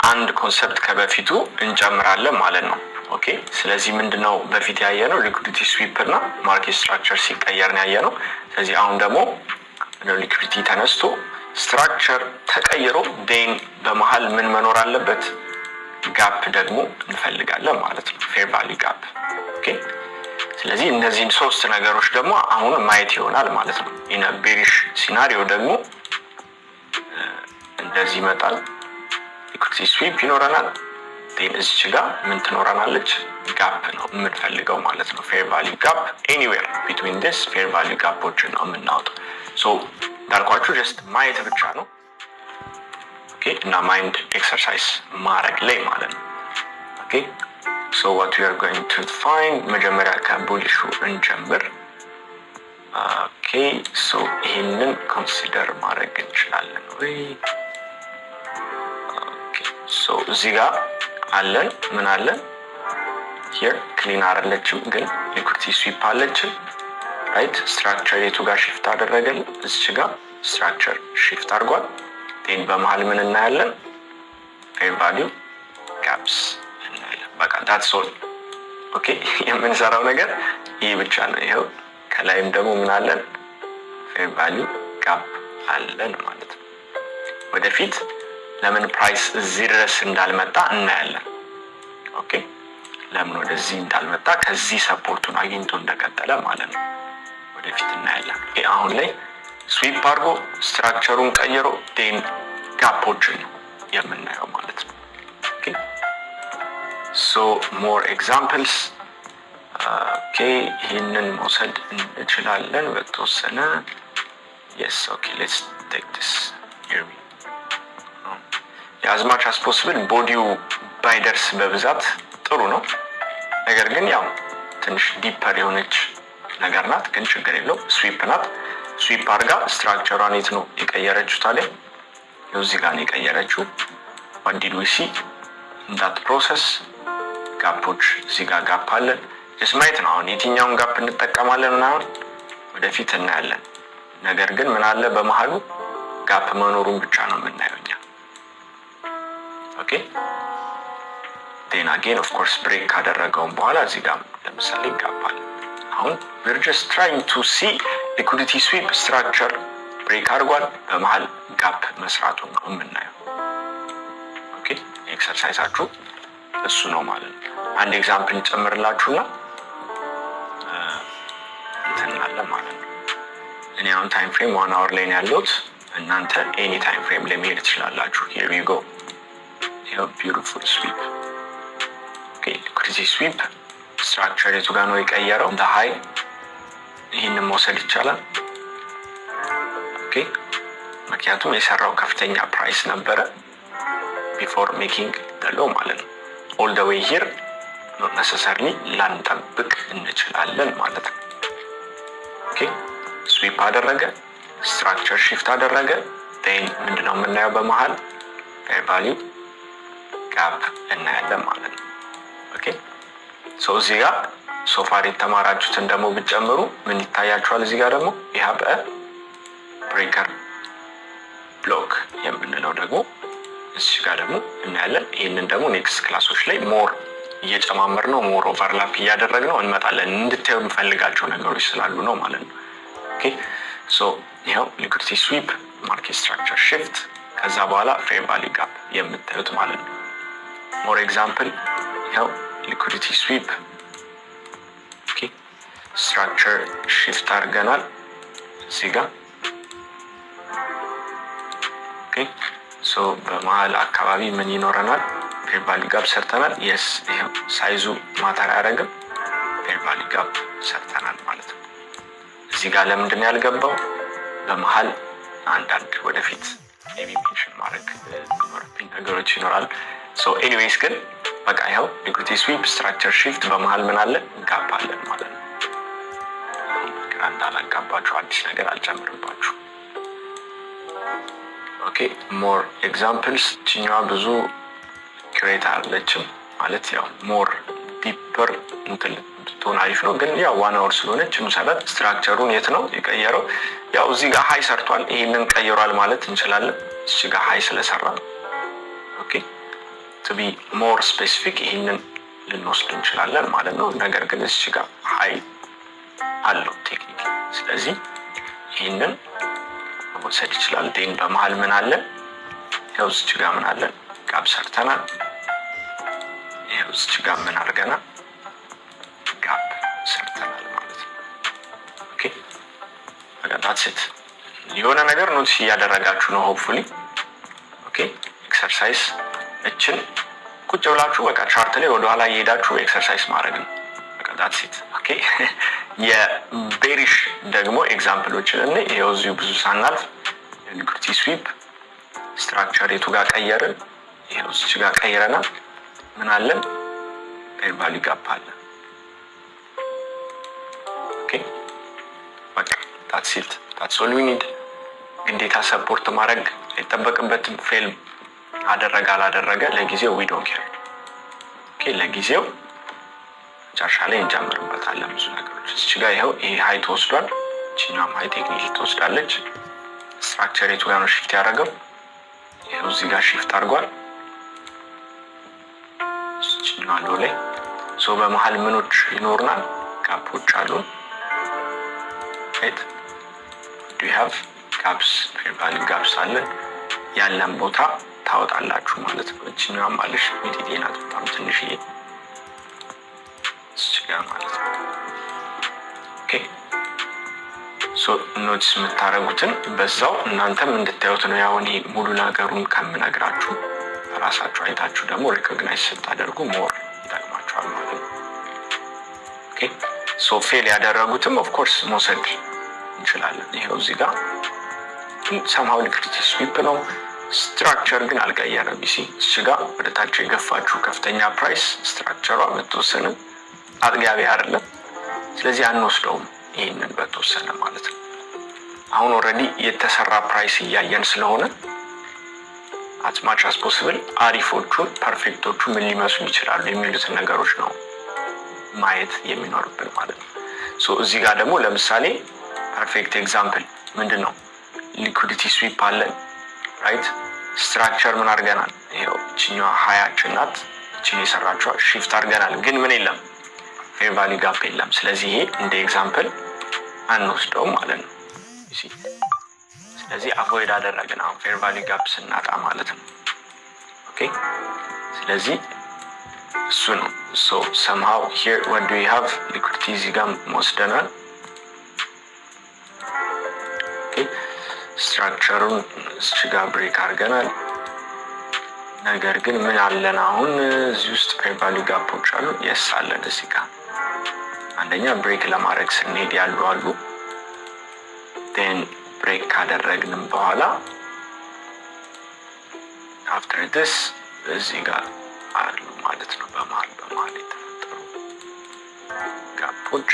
አንድ ኮንሰፕት ከበፊቱ እንጨምራለን ማለት ነው። ኦኬ ስለዚህ ምንድነው በፊት ያየነው ሊኩዊዲቲ ስዊፕ እና ማርኬት ስትራክቸር ሲቀየር ነው ያየነው። ስለዚህ አሁን ደግሞ ሊኩዊዲቲ ተነስቶ ስትራክቸር ተቀይሮ ዴን በመሃል ምን መኖር አለበት? ጋፕ ደግሞ እንፈልጋለን ማለት ነው። ፌር ቫልዩ ጋፕ። ኦኬ ስለዚህ እነዚህን ሶስት ነገሮች ደግሞ አሁን ማየት ይሆናል ማለት ነው። ኢን ቤሪሽ ሲናሪዮ ደግሞ እንደዚህ ይመጣል። ሊኩዊዲቲ ስዊፕ ይኖረናል። ዴን እዚች ጋር ምን ትኖረናለች? ጋፕ ነው የምንፈልገው ማለት ነው። ፌር ቫልዩ ጋፕ ኤኒዌር ቢትዊን ዲስ ፌር ቫልዩ ጋፖችን ነው የምናወጣው። ሶ እንዳልኳችሁ ጀስት ማየት ብቻ ነው። ኦኬ እና ማይንድ ኤክሰርሳይዝ ማድረግ ላይ ማለት ነው። ኦኬ ሶ what we are going to find መጀመሪያ ከቡሊሹ እንጀምር። ኦኬ ሶ ይሄንን ኮንሲደር ማድረግ እንችላለን ወይ? ኦኬ ሶ እዚህ ጋር አለን ምን አለን? here ክሊን አይደለችም ግን ሊኩዊዲቲ ስዊፕ አለችን። ራይት ስትራክቸር የቱ ጋር ሽፍት አደረገን? እዚህ ጋር ስትራክቸር ሽፍት አድርጓል። ዴን በመሃል ምን እናያለን? ፌር ቫልዩ ጋፕስ እናያለን። በቃ that's all። ኦኬ የምንሰራው ነገር ይሄ ብቻ ነው። ይሄው ከላይም ደግሞ ምን አለን? ፌር ቫልዩ ጋፕ አለን ማለት ነው። ወደፊት ለምን ፕራይስ እዚህ ድረስ እንዳልመጣ እናያለን። ኦኬ ለምን ወደዚህ እንዳልመጣ ከዚህ ሰፖርቱን አግኝቶ እንደቀጠለ ማለት ነው ወደፊት እናያለን። አሁን ላይ ስዊፕ አድርጎ ስትራክቸሩን ቀይሮ ዴን ጋፖችን የምናየው ማለት ነው። ኦኬ ሶ ሞር ኤግዛምፕልስ። ኦኬ ይህንን መውሰድ እንችላለን በተወሰነ። yes okay let's take this here as much as possible ቦዲው ባይደርስ በብዛት ጥሩ ነው። ነገር ግን ያው ትንሽ ዲፐር የሆነች ነገር ናት ግን ችግር የለው። ስዊፕ ናት። ስዊፕ አድርጋ ስትራክቸሯን የት ነው የቀየረችው ታዲያ? እዚህ ጋር ነው የቀየረችው። what did we see in that process? ጋፖች እዚህ ጋር ጋፕ አለ። ማየት ነው አሁን የትኛውን ጋፕ እንጠቀማለን ምናምን ወደፊት እናያለን። ነገር ግን ምን አለ በመሃሉ ጋፕ መኖሩን ብቻ ነው የምናየው እኛ። ኦኬ ዴን አጌን ኦፍ ኮርስ ብሬክ ካደረገውን በኋላ እዚህ ጋር ለምሳሌ ጋፕ አለ። አሁን we're just trying to see liquidity sweep structure ብሬክ አድርጓል። በመሃል ጋፕ መስራቱን ነው የምናየው። ኦኬ ኤክሰርሳይዛችሁ እሱ ነው ማለት ነው። አንድ ኤግዛምፕል ጨምርላችሁና እንትናለ ማለት ነው። እኔ አሁን ታይም ፍሬም 1 hour ላይ ነው ያለሁት። እናንተ ኤኒ ታይም ፍሬም ላይ መሄድ ትችላላችሁ። here we go ይሄው ቢዩቲፉል ስዊፕ። ኦኬ ሊኩዊዲቲ ስዊፕ ስትራክቸር የቱ ጋር ነው የቀየረው? እንደ ሃይ ይህንን መውሰድ ይቻላል። ኦኬ ምክንያቱም የሰራው ከፍተኛ ፕራይስ ነበረ ቢፎር ሜኪንግ ሎ ማለት ነው። ኦል ደ ዌይ ሂር ኖት ነሰሰርሊ ላንጠብቅ እንችላለን ማለት ነው። ኦኬ ስዊፕ አደረገ፣ ስትራክቸር ሽፍት አደረገ። ዴን ምንድነው የምናየው በመሃል? ፌር ቫልዩ ጋፕ እናያለን ማለት ነው። ኦኬ ሶ እዚህ ጋር ሶፋር የተማራችሁትን ደግሞ ብትጨምሩ ምን ይታያችኋል? እዚህ ጋር ደግሞ ይሄ ብሬከር ብሎክ የምንለው ደግሞ እዚህ ጋር ደግሞ እናያለን። ይሄንን ደግሞ ኔክስት ክላሶች ላይ ሞር እየጨማመር ነው ሞር ኦቨርላፕ እያደረግነው እንመጣለን። እንድታዩ የምፈልጋቸው ነገሮች ስላሉ ነው ማለት ነው። ኦኬ ሶ ይሄው ሊኩዊዲቲ ስዊፕ ማርኬት ስትራክቸር ሽፍት ከዛ በኋላ ፌር ቫልዩ ጋፕ የምታዩት ማለት ነው። ሞር ኤግዛምፕል ይሄው ሊኩዊዲቲ ስዊፕ ኦኬ ስትራክቸር ሽፍት አድርገናል እዚህ ጋር ኦኬ ሶ በመሃል አካባቢ ምን ይኖረናል? ፌር ቫልዩ ጋፕ ሰርተናል። የስ ይሄው ሳይዙ ማተር አያደርግም። ፌር ቫልዩ ጋፕ ሰርተናል ማለት ነው። እዚህ ጋር ለምንድን ነው ያልገባው? በመሃል አንዳንድ ወደፊት ሜቢ ሜንሽን ማድረግ የሚኖርብኝ ነገሮች ይኖራል። ሶ ኤኒዌይስ ግን በቃ ይኸው ሊኩዊዲቲ ስዊፕ ስትራክቸር ሽፍት በመሃል ምን አለ? ጋፕ አለን ማለት ነው። ግራ እንዳላጋባችሁ አዲስ ነገር አልጨምርባችሁ። ኦኬ ሞር ኤግዛምፕልስ። ችኛዋ ብዙ ክሬት አለችም ማለት ያው ሞር ዲፐር እንትን ብትሆን አሪፍ ነው። ግን ያው 1 hour ስለሆነች እንሰራት። ስትራክቸሩን የት ነው የቀየረው? ያው እዚህ ጋር ሃይ ሰርቷል። ይሄንን ቀይሯል ማለት እንችላለን። እዚህ ጋር ሃይ ስለሰራ ኦኬ to be more specific ይሄንን ልንወስድ እንችላለን ማለት ነው። ነገር ግን እዚህ ጋር ሃይ አለው ቴክኒክ። ስለዚህ ይሄንን መውሰድ ይችላል። ዴን በመሃል ምን አለ? ያው እዚህ ጋር ምን አለ? ጋፕ ሰርተናል። ያው እዚህ ጋር ምን አድርገናል? ጋፕ ሰርተናል ማለት ነው። ኦኬ that's it። የሆነ ነገር ኖትስ እያደረጋችሁ ነው ሆፕፉሊ። ኦኬ ኤክሰርሳይዝ እችን ቁጭ ብላችሁ በቃ ቻርት ላይ ወደ ኋላ እየሄዳችሁ ኤክሰርሳይዝ ማድረግ ነው። በቃ that's it። ኦኬ የቤሪሽ ደግሞ ኤግዛምፕሎችን እና ይሄው እዚሁ ብዙ ሳናልፍ ሊኩዊዲቲ ስዊፕ ስትራክቸር የቱ ጋር ቀየርን? ይሄው እዚህ ጋር ቀይረናል። ምን አለን? ፌር ቫልዩ ጋፕ አለ። ኦኬ በቃ that's it። that's all we need። ግዴታ ሰፖርት ማድረግ አይጠበቅበትም። ፌል አደረገ አላደረገ ለጊዜው we don't care። ኦኬ ለጊዜው መጨረሻ ላይ እንጀምርበታለን ብዙ ነገሮች። እዚህ ጋር ይሄው ይሄ ሃይ ተወስዷል። እቺኛም ሃይ ቴክኒክ ተወስዳለች። ስትራክቸር የቱ ጋር ነው ሽፍት ያደረገው? ይሄው እዚህ ጋር ሽፍት አድርጓል። እቺኛው አለ ላይ ሶ በመሃል ምኖች ይኖርናል? ጋፖች አሉ። right do you have gaps? ፌር ቫልዩ ጋፕስ አለ። ያለን ቦታ ታወጣላችሁ ማለት ነው። እቺኛው ማለሽ ሚዲዲ ናት በጣም ትንሽዬ እቺኛው ማለት ነው። ኦኬ ሶ ኖትስ የምታረጉትን በዛው እናንተም እንድታዩት ነው። ያው እኔ ሙሉ ነገሩን ከምነግራችሁ ራሳችሁ አይታችሁ ደግሞ ሪኮግናይዝ ስታደርጉ ሞር ይጠቅማችኋል ማለት ነው። ኦኬ ሶ ፌል ያደረጉትም ኦፍ ኮርስ መውሰድ እንችላለን። ይሄው እዚህ ጋር somehow ሊኩዊዲቲ ስዊፕ ነው። ስትራክቸር ግን አልቀየረም። ቢሲ እዚህ ጋር ወደ ታች የገፋችሁ ከፍተኛ ፕራይስ ስትራክቸሯ በተወሰነ አጥጋቢ አይደለም። ስለዚህ አንወስደውም ይሄንን በተወሰነ ማለት ነው። አሁን ኦልሬዲ የተሰራ ፕራይስ እያየን ስለሆነ as much as possible አሪፎቹን ፐርፌክቶቹ ምን ሊመስሉ ይችላሉ የሚሉትን ነገሮች ነው ማየት የሚኖርብን ማለት ነው። ሶ እዚህ ጋር ደግሞ ለምሳሌ ፐርፌክት ኤግዛምፕል ምንድነው? ሊኩዊዲቲ ስዊፕ አለ ራይት። ስትራክቸር ምን አድርገናል? ይሄው እቺኛው ሃያችን ናት። እቺን የሰራችው shift አድርገናል። ግን ምን የለም? ፌር ቫልዩ ጋፕ የለም። ስለዚህ ይሄ እንደ ኤግዛምፕል አንወስደውም ማለት ነው። እሺ ስለዚህ አቮይድ አደረግን አሁን ፌር ቫልዩ ጋፕ ስናጣ ማለት ነው። ኦኬ ስለዚህ እሱ ነው። so somehow here what do we have? liquidity እዚህ ጋር ወስደናል። ኦኬ ስትራክቸሩን እዚህ ጋር ብሬክ አድርገናል። ነገር ግን ምን አለን አሁን እዚህ ውስጥ ፌር ቫልዩ ጋፖች አሉ። yes አለን እዚህ ጋር አንደኛ ብሬክ ለማድረግ ስንሄድ ያሉ አሉ። then ብሬክ ካደረግንም በኋላ after this እዚህ ጋር አሉ ማለት ነው። በመሃል የተፈጠሩ ጋፖች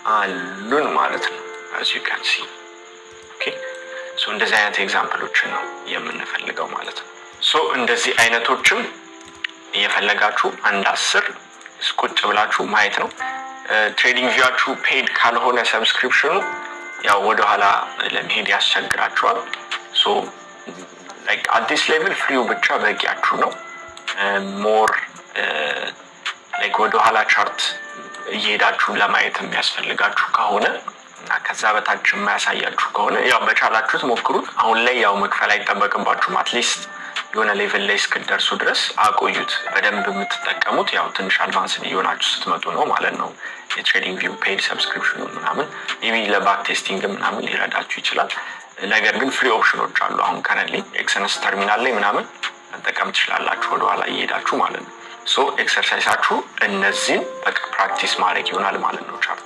አሉን ማለት ነው as you can see። ኦኬ ሶ እንደዚህ አይነት ኤግዛምፕሎችን ነው የምንፈልገው ማለት ነው። ሶ እንደዚህ አይነቶችም እየፈለጋችሁ አንድ 10 ቁጭ ብላችሁ ማየት ነው። ትሬዲንግ ቪያችሁ ፔድ ካልሆነ ሰብስክሪፕሽኑ ያው ወደ ኋላ ለመሄድ ያስቸግራችኋል። ሶ ላይክ አት ዲስ ሌቭል ፍሪው ብቻ በቂያችሁ ነው። ሞር ላይክ ወደ ኋላ ቻርት እየሄዳችሁ ለማየት የሚያስፈልጋችሁ ከሆነ እና ከዛ በታች የማያሳያችሁ ከሆነ ያው በቻላችሁት ሞክሩት። አሁን ላይ ያው መክፈል አይጠበቅባችሁም። አትሊስት የሆነ ሌቭል ላይ እስክትደርሱ ድረስ አቆዩት። በደንብ የምትጠቀሙት ያው ትንሽ አድቫንስ እየሆናችሁ ስትመጡ ነው ማለት ነው። የትሬዲንግ ቪው ፔድ ሰብስክሪፕሽኑ ምናምን ሜቢ ለባክ ቴስቲንግ ምናምን ሊረዳችሁ ይችላል። ነገር ግን ፍሪ ኦፕሽኖች አሉ። አሁን ከረንትሊ ኤክሰነስ ተርሚናል ላይ ምናምን መጠቀም ትችላላችሁ ወደኋላ እየሄዳችሁ ማለት ነው። ሶ ኤክሰርሳይሳችሁ እነዚህን በቃ ፕራክቲስ ማድረግ ይሆናል ማለት ነው።